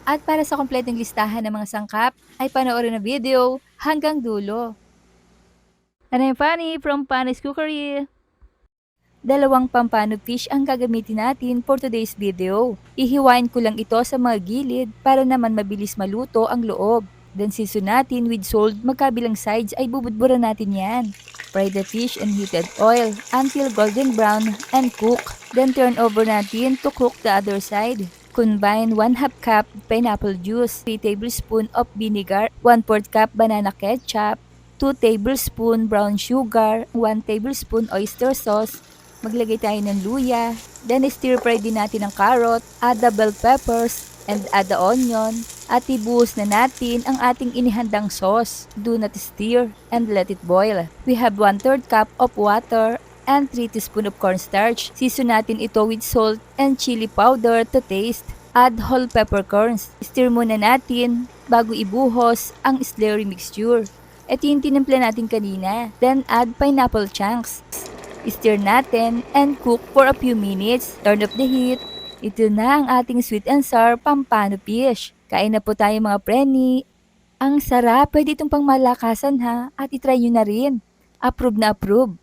At para sa kompletong listahan ng mga sangkap, ay panoorin ang video hanggang dulo. And I'm Fanny from Fanny's Cookery. Dalawang pampano fish ang gagamitin natin for today's video. Ihiwain ko lang ito sa mga gilid para naman mabilis maluto ang loob. Then season natin with salt, magkabilang sides ay bubudburan natin yan. Fry the fish in heated oil until golden brown and cook. Then turn over natin to cook the other side. Combine 1/2 cup pineapple juice, 3 tablespoon of vinegar, 1/4 cup banana ketchup, 2 tablespoon brown sugar, 1 tablespoon oyster sauce. Maglagay tayo ng luya, then stir fry din natin ang carrot, add the bell peppers, and add the onion. At ibuhos na natin ang ating inihandang sauce. Do not stir and let it boil. We have 1/3 cup of water and 3 teaspoon of cornstarch. Season natin ito with salt and chili powder to taste. Add whole peppercorns. Stir muna natin bago ibuhos ang slurry mixture. Ito yung tinimpla natin kanina. Then add pineapple chunks. Stir natin and cook for a few minutes. Turn up the heat. Ito na ang ating sweet and sour pampano fish. Kain na po tayo mga preni. Ang sarap, pwede itong pangmalakasan ha, at itry nyo na rin. Approve na approve.